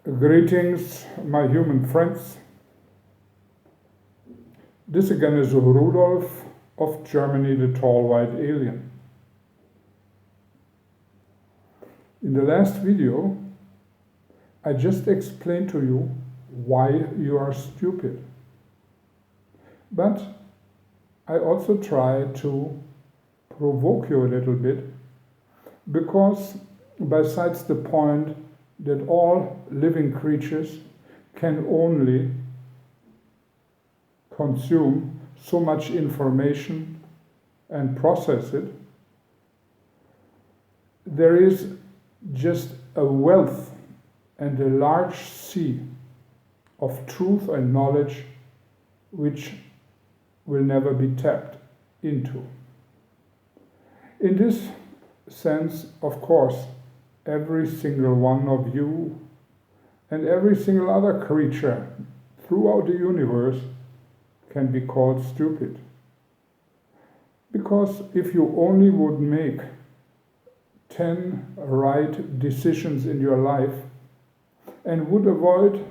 Greetings, my human friends. This again is Rudolf of Germany, the tall white alien. In the last video, I just explained to you why you are stupid. But I also try to provoke you a little bit, because besides the point that all living creatures can only consume so much information and process it, there is just a wealth and a large sea of truth and knowledge which will never be tapped into. In this sense, of course, every single one of you and every single other creature throughout the universe can be called stupid. Because if you only would make 10 right decisions in your life and would avoid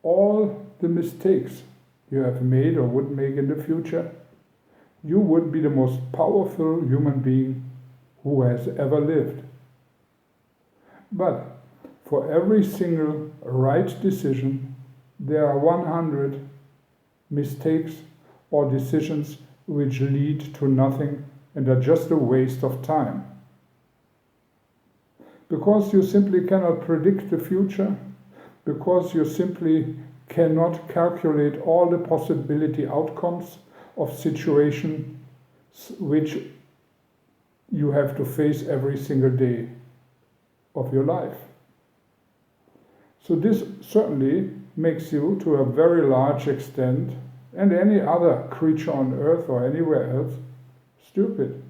all the mistakes you have made or would make in the future, you would be the most powerful human being who has ever lived. But for every single right decision, there are 100 mistakes or decisions which lead to nothing and are just a waste of time. Because you simply cannot predict the future, because you simply cannot calculate all the possibility outcomes of situations which you have to face every single day of your life. So this certainly makes you, to a very large extent, and any other creature on earth or anywhere else, stupid,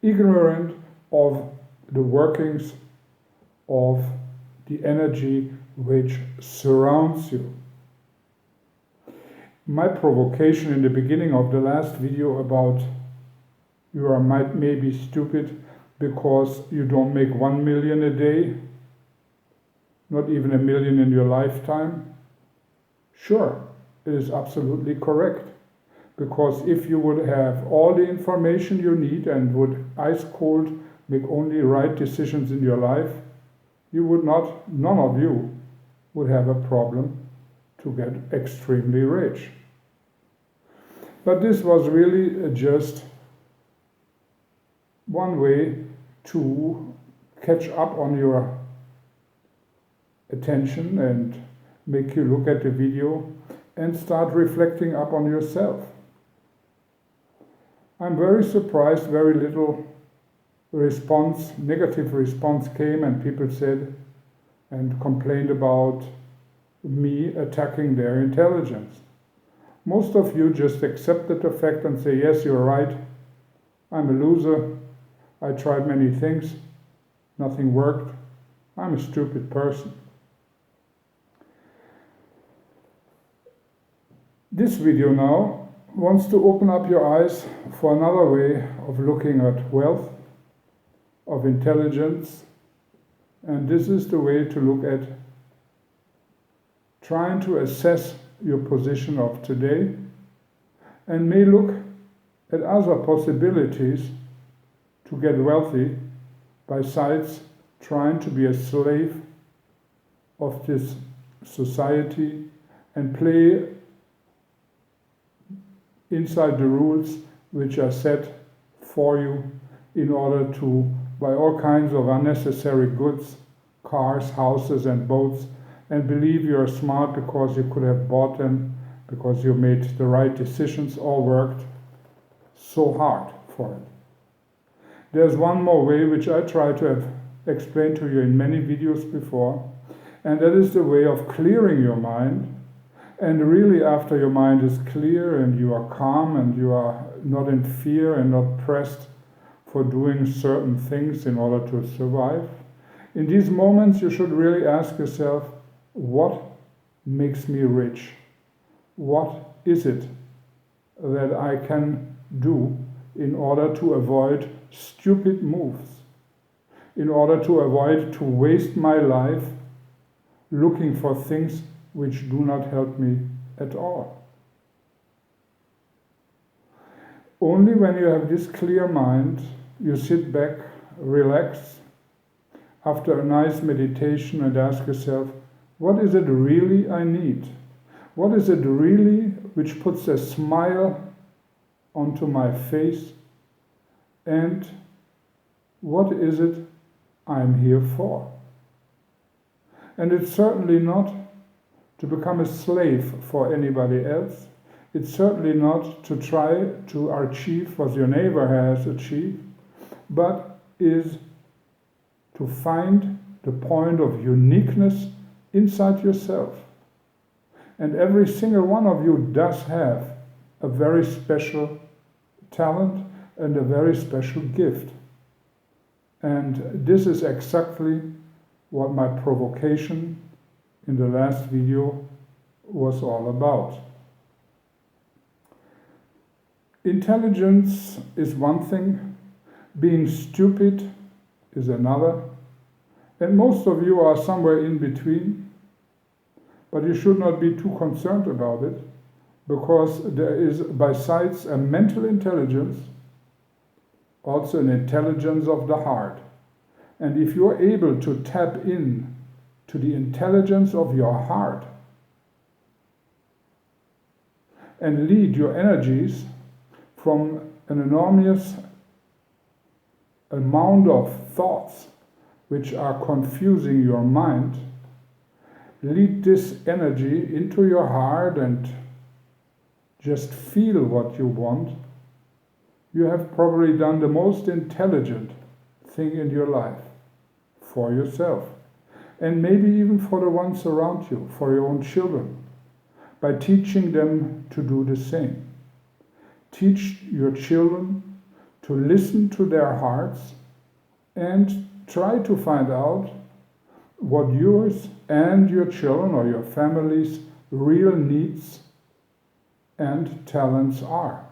ignorant of the workings of the energy which surrounds you. My provocation in the beginning of the last video about you are maybe stupid because you don't make 1 million a day, not even 1 million in your lifetime. Sure, it is absolutely correct. Because if you would have all the information you need and would ice cold make only right decisions in your life, you would not, none of you would have a problem to get extremely rich. But this was really just one way to catch up on your attention and make you look at the video and start reflecting up on yourself. I'm very surprised very little negative response came, and people said and complained about me attacking their intelligence. Most of you just accepted the fact and say, yes, you're right, I'm a loser, I tried many things, nothing worked, I'm a stupid person. This video now wants to open up your eyes for another way of looking at wealth, of intelligence, and this is the way to look at trying to assess your position of today and may look at other possibilities to get wealthy besides trying to be a slave of this society and play inside the rules which are set for you in order to buy all kinds of unnecessary goods, cars, houses and boats, and believe you're smart because you could have bought them, because you made the right decisions or worked so hard for it. There's one more way which I try to have explained to you in many videos before, and that is the way of clearing your mind. And really, after your mind is clear and you are calm and you are not in fear and not pressed for doing certain things in order to survive, in these moments you should really ask yourself, what makes me rich? What is it that I can do in order to avoid stupid moves, in order to avoid to waste my life looking for things which do not help me at all. Only when you have this clear mind, you sit back, relax, after a nice meditation and ask yourself, what is it really I need? What is it really which puts a smile onto my face? And what is it I'm here for? And it's certainly not to become a slave for anybody else. It's certainly not to try to achieve what your neighbor has achieved, but is to find the point of uniqueness inside yourself. And every single one of you does have a very special talent and a very special gift. And this is exactly what my provocation in the last video was all about. Intelligence is one thing, being stupid is another, and most of you are somewhere in between, but you should not be too concerned about it, because there is, besides a mental intelligence, also an intelligence of the heart. And if you are able to tap in to the intelligence of your heart and lead your energies from an enormous amount of thoughts which are confusing your mind, lead this energy into your heart and just feel what you want, you have probably done the most intelligent thing in your life for yourself, and maybe even for the ones around you, for your own children, by teaching them to do the same. Teach your children to listen to their hearts and try to find out what yours and your children or your family's real needs and talents are.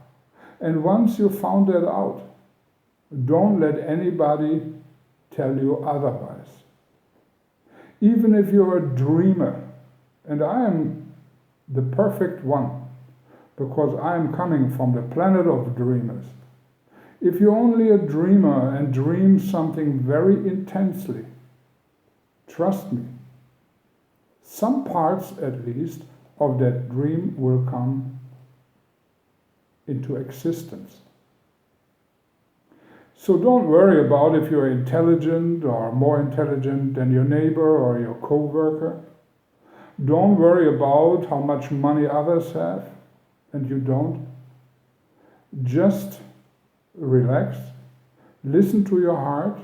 And once you found that out, don't let anybody tell you otherwise. Even if you're a dreamer, and I am the perfect one, because I am coming from the planet of dreamers. If you're only a dreamer and dream something very intensely, trust me, some parts at least of that dream will come into existence. So don't worry about if you're intelligent or more intelligent than your neighbor or your co-worker. Don't worry about how much money others have and you don't. Just relax, listen to your heart,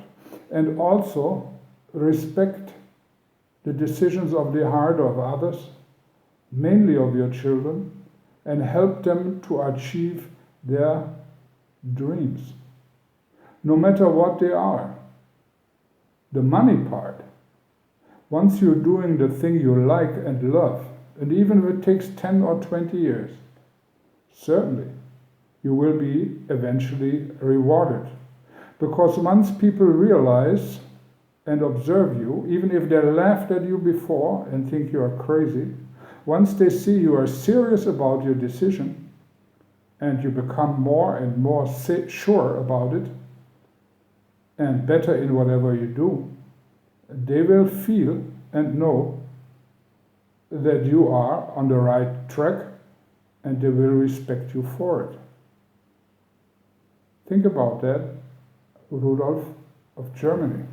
and also respect the decisions of the heart of others, mainly of your children, and help them to achieve their dreams, no matter what they are. The money part, once you're doing the thing you like and love, and even if it takes 10 or 20 years, certainly you will be eventually rewarded. Because once people realize and observe you, even if they laughed at you before and think you are crazy, once they see you are serious about your decision and you become more and more sure about it and better in whatever you do, they will feel and know that you are on the right track and they will respect you for it. Think about that, Rudolf of Germany.